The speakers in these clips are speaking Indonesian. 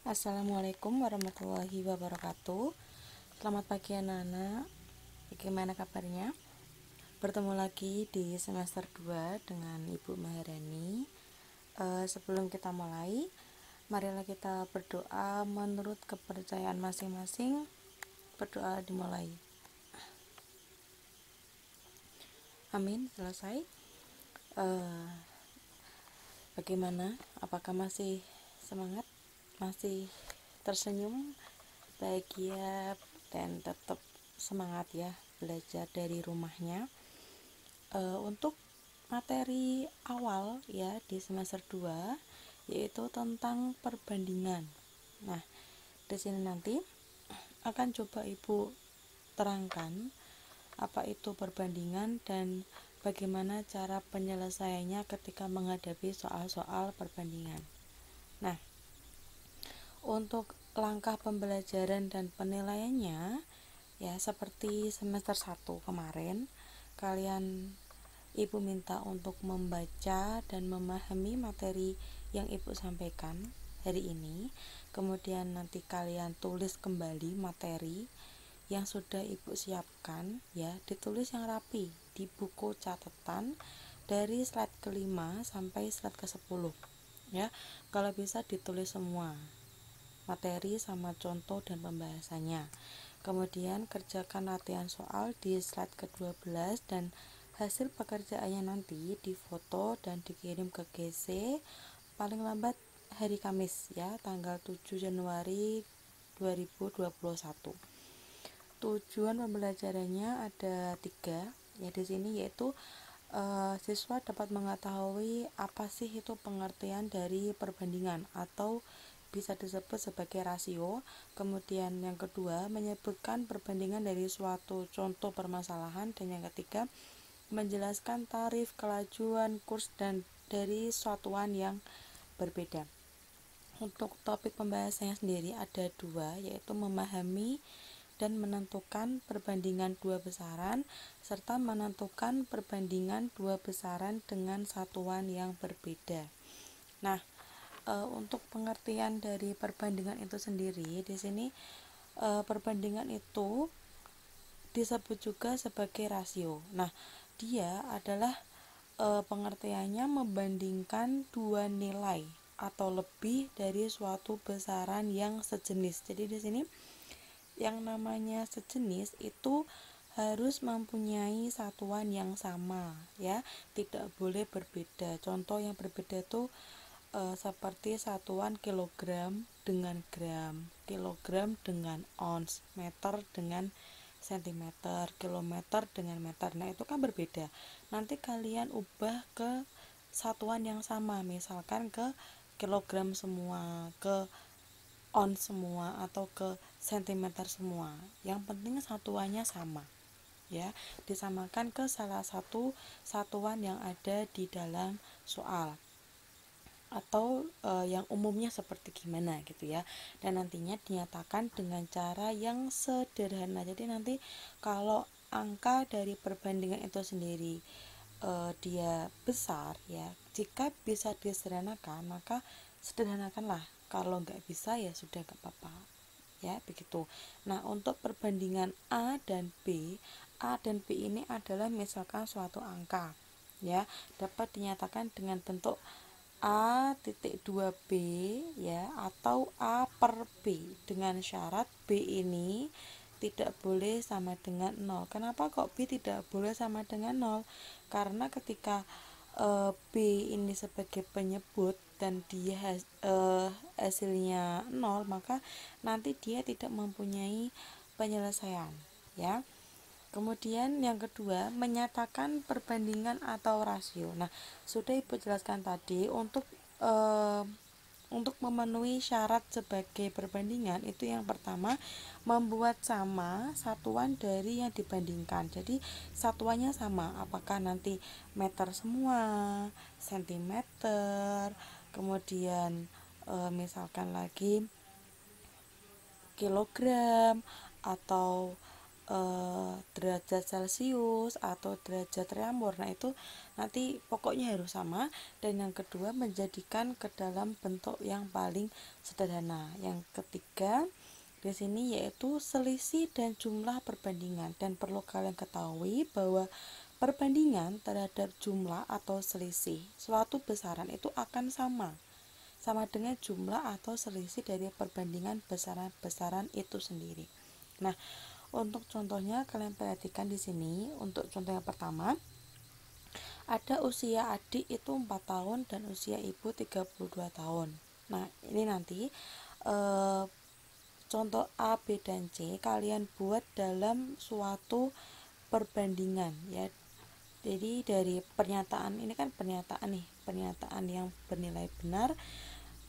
Assalamualaikum warahmatullahi wabarakatuh. Selamat pagi anak-anak. Bagaimana kabarnya? Bertemu lagi di semester 2 dengan Ibu Maharani. Sebelum kita mulai, marilah kita berdoa menurut kepercayaan masing-masing. Berdoa dimulai. Amin. Selesai. Bagaimana? Apakah masih semangat? Masih tersenyum, bahagia, dan tetap semangat ya belajar dari rumahnya. Untuk materi awal ya di semester 2 yaitu tentang perbandingan. Nah, di sini nanti akan coba Ibu terangkan apa itu perbandingan dan bagaimana cara penyelesaiannya ketika menghadapi soal-soal perbandingan. Nah, untuk langkah pembelajaran dan penilaiannya ya seperti semester 1 kemarin, kalian Ibu minta untuk membaca dan memahami materi yang Ibu sampaikan hari ini. Kemudian nanti kalian tulis kembali materi yang sudah Ibu siapkan ya, ditulis yang rapi di buku catatan dari slide ke-5 sampai slide ke-10 ya. Kalau bisa ditulis semua materi sama contoh dan pembahasannya. Kemudian kerjakan latihan soal di slide ke-12 dan hasil pekerjaannya nanti difoto dan dikirim ke GC paling lambat hari Kamis ya, tanggal 7 Januari 2021. Tujuan pembelajarannya ada 3 ya di sini, yaitu siswa dapat mengetahui apa sih itu pengertian dari perbandingan atau bisa disebut sebagai rasio. Kemudian yang kedua, menyebutkan perbandingan dari suatu contoh permasalahan. Dan yang ketiga, menjelaskan tarif, kelajuan, kurs dan dari satuan yang berbeda. Untuk topik pembahasannya sendiri ada 2, yaitu memahami dan menentukan perbandingan 2 besaran serta menentukan perbandingan 2 besaran dengan satuan yang berbeda. Nah, untuk pengertian dari perbandingan itu sendiri, di sini perbandingan itu disebut juga sebagai rasio. Nah, dia adalah pengertiannya membandingkan 2 nilai atau lebih dari suatu besaran yang sejenis. Jadi di sini yang namanya sejenis itu harus mempunyai satuan yang sama ya, tidak boleh berbeda. Contoh yang berbeda itu seperti satuan kilogram dengan gram, kilogram dengan ons, meter dengan sentimeter, kilometer dengan meter. Nah, itu kan berbeda. Nanti kalian ubah ke satuan yang sama, misalkan ke kilogram semua, ke ons semua, atau ke sentimeter semua. Yang penting satuannya sama ya, disamakan ke salah satu satuan yang ada di dalam soal atau yang umumnya seperti gimana gitu ya. Dan nantinya dinyatakan dengan cara yang sederhana. Jadi nanti kalau angka dari perbandingan itu sendiri dia besar ya, jika bisa disederhanakan maka sederhanakanlah, kalau nggak bisa ya sudah nggak apa-apa ya, begitu. Nah, untuk perbandingan A dan B ini adalah misalkan suatu angka ya, dapat dinyatakan dengan bentuk A titik 2B ya, atau A per B, dengan syarat B ini tidak boleh sama dengan 0. Kenapa kok B tidak boleh sama dengan 0? Karena ketika B ini sebagai penyebut dan dia hasilnya 0, maka nanti dia tidak mempunyai penyelesaian ya. Kemudian yang kedua, menyatakan perbandingan atau rasio. Nah, sudah Ibu jelaskan tadi, untuk memenuhi syarat sebagai perbandingan itu yang pertama, membuat sama satuan dari yang dibandingkan. Jadi satuannya sama, apakah nanti meter semua, sentimeter, kemudian misalkan lagi kilogram atau derajat Celcius atau derajat Reaumur. Nah itu nanti pokoknya harus sama. Dan yang kedua, menjadikan ke dalam bentuk yang paling sederhana. Yang ketiga di sini yaitu selisih dan jumlah perbandingan. Dan perlu kalian ketahui bahwa perbandingan terhadap jumlah atau selisih suatu besaran itu akan sama dengan jumlah atau selisih dari perbandingan besaran-besaran itu sendiri. Nah, untuk contohnya kalian perhatikan di sini. Untuk contoh yang pertama, ada usia adik itu 4 tahun dan usia ibu 32 tahun. Nah, ini nanti contoh A, B, dan C kalian buat dalam suatu perbandingan ya. Jadi dari pernyataan ini kan pernyataan yang bernilai benar,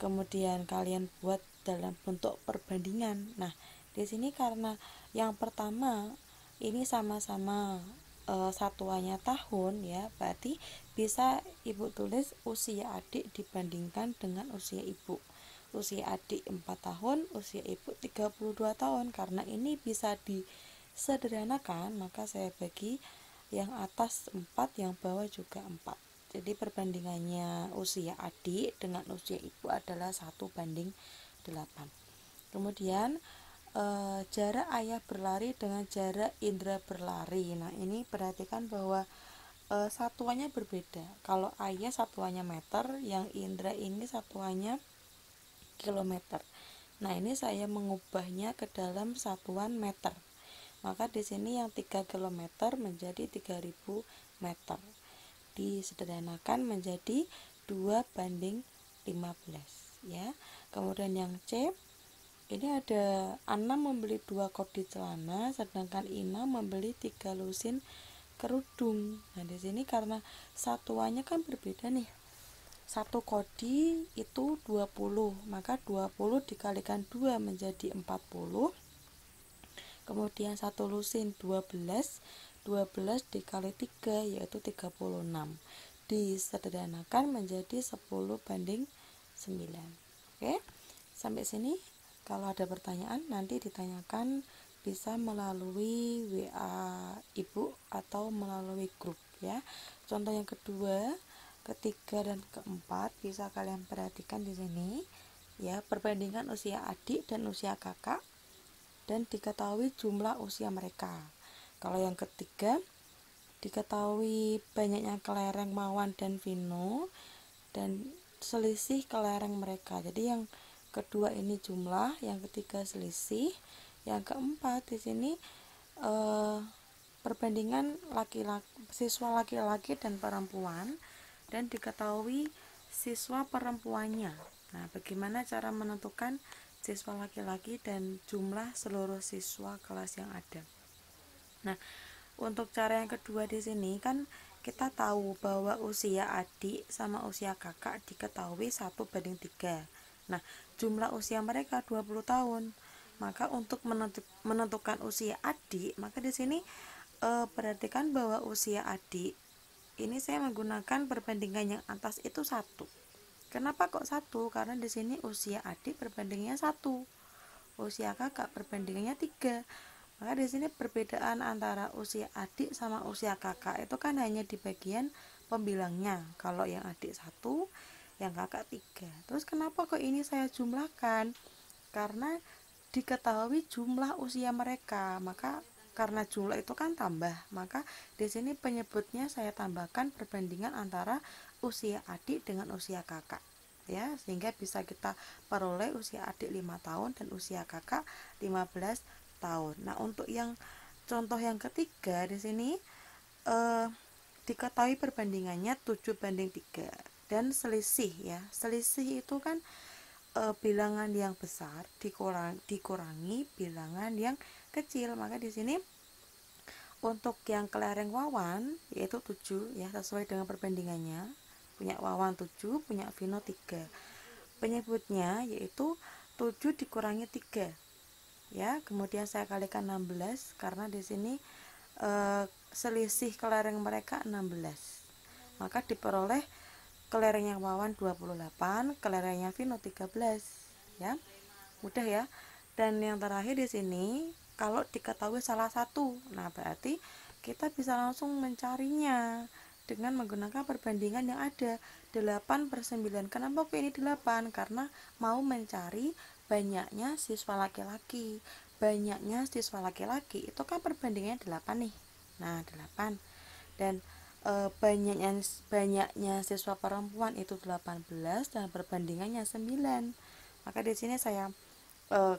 kemudian kalian buat dalam bentuk perbandingan. Nah, di sini karena yang pertama ini sama-sama satuannya tahun ya, berarti bisa ibu tulis usia adik dibandingkan dengan usia ibu. Usia adik 4 tahun, usia ibu 32 tahun. Karena ini bisa disederhanakan, maka saya bagi yang atas 4, yang bawah juga 4. Jadi perbandingannya usia adik dengan usia ibu adalah 1:8. Kemudian jarak ayah berlari dengan jarak Indra berlari. Nah ini perhatikan bahwa satuannya berbeda. Kalau ayah satuannya meter, yang Indra ini satuannya kilometer. Nah ini saya mengubahnya ke dalam satuan meter. Maka di sini yang 3 km menjadi 3000 meter. Disederhanakan menjadi 2:15 ya. Kemudian yang C, ini ada Ana membeli 2 kodi celana, sedangkan Ina membeli 3 lusin kerudung. Nah di sini karena satuannya kan berbeda nih. 1 kodi itu 20, maka 20 dikalikan 2 menjadi 40. Kemudian 1 lusin 12 dikali 3 yaitu 36. Disederhanakan menjadi 10:9. Oke, sampai sini. Kalau ada pertanyaan nanti ditanyakan, bisa melalui WA ibu atau melalui grup ya. Contoh yang kedua, ketiga, dan keempat bisa kalian perhatikan di sini ya, perbandingan usia adik dan usia kakak dan diketahui jumlah usia mereka. Kalau yang ketiga, diketahui banyaknya kelereng Mawan dan Vino dan selisih kelereng mereka. Jadi yang kedua ini jumlah, yang ketiga selisih, yang keempat di sini perbandingan siswa laki-laki dan perempuan dan diketahui siswa perempuannya. Nah, bagaimana cara menentukan siswa laki-laki dan jumlah seluruh siswa kelas yang ada. Nah, untuk cara yang kedua di sini kan kita tahu bahwa usia adik sama usia kakak diketahui 1:3. Nah, jumlah usia mereka 20 tahun. Maka untuk menentukan usia adik, maka di sini perhatikan bahwa usia adik ini saya menggunakan perbandingan yang atas itu 1. Kenapa kok 1? Karena di sini usia adik perbandingannya 1, usia kakak perbandingannya 3. Maka di sini perbedaan antara usia adik sama usia kakak itu kan hanya di bagian pembilangnya. Kalau yang adik 1, yang kakak 3. Terus kenapa kok ini saya jumlahkan? Karena diketahui jumlah usia mereka. Maka karena jumlah itu kan tambah, maka di sini penyebutnya saya tambahkan perbandingan antara usia adik dengan usia kakak ya, sehingga bisa kita peroleh usia adik 5 tahun dan usia kakak 15 tahun. Nah, untuk yang contoh yang ketiga di sini diketahui perbandingannya 7:3 dan selisih ya. Selisih itu kan bilangan yang besar dikurangi bilangan yang kecil. Maka di sini untuk yang kelereng Wawan yaitu 7 ya, sesuai dengan perbandingannya. Punya Wawan 7, punya Vino 3. Penyebutnya yaitu 7 dikurangi 3 ya. Kemudian saya kalikan 16 karena di sini selisih kelereng mereka 16. Maka diperoleh kelereng yang Wawan 28, kelereng yang Vino 13 ya. Mudah ya. Dan yang terakhir di sini kalau diketahui salah satu. Nah, berarti kita bisa langsung mencarinya dengan menggunakan perbandingan yang ada 8/9. Kenapa kok ini 8? Karena mau mencari banyaknya siswa laki-laki. Banyaknya siswa laki-laki itu kan perbandingannya 8 nih. Nah, 8. Dan banyaknya siswa perempuan itu 18 dan perbandingannya 9. Maka di sini saya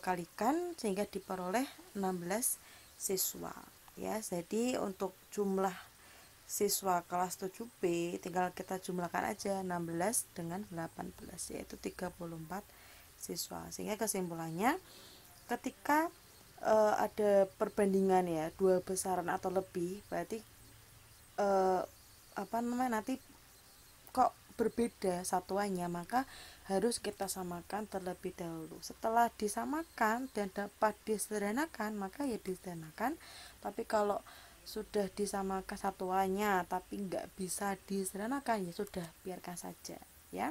kalikan sehingga diperoleh 16 siswa ya. Jadi untuk jumlah siswa kelas 7B tinggal kita jumlahkan aja 16 dengan 18 yaitu 34 siswa. Sehingga kesimpulannya ketika ada perbandingan ya dua besaran atau lebih, berarti nanti kok berbeda satuannya, maka harus kita samakan terlebih dahulu. Setelah disamakan dan dapat disederhanakan, maka ya disederhanakan. Tapi kalau sudah disamakan satuannya tapi nggak bisa disederhanakan, ya sudah biarkan saja ya.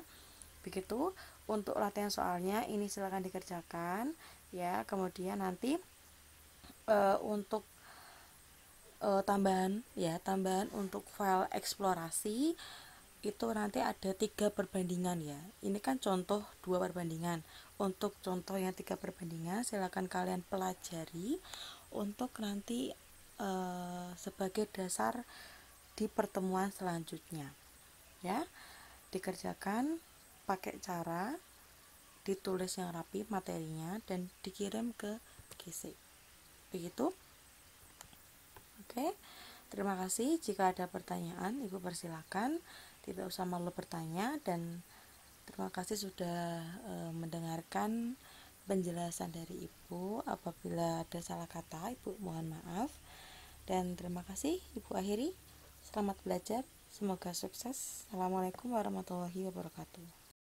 Begitu untuk latihan soalnya, ini silakan dikerjakan ya. Kemudian nanti untuk tambahan untuk file eksplorasi itu nanti ada 3 perbandingan ya. Ini kan contoh 2 perbandingan. Untuk contoh yang 3 perbandingan silakan kalian pelajari untuk nanti sebagai dasar di pertemuan selanjutnya ya. Dikerjakan pakai cara ditulis yang rapi materinya dan dikirim ke GC. Begitu. Oke. Terima kasih. Jika ada pertanyaan, Ibu persilakan. Tidak usah malu bertanya, dan terima kasih sudah mendengarkan penjelasan dari Ibu. Apabila ada salah kata, Ibu mohon maaf. Dan terima kasih, Ibu akhiri. Selamat belajar, semoga sukses. Assalamualaikum warahmatullahi wabarakatuh.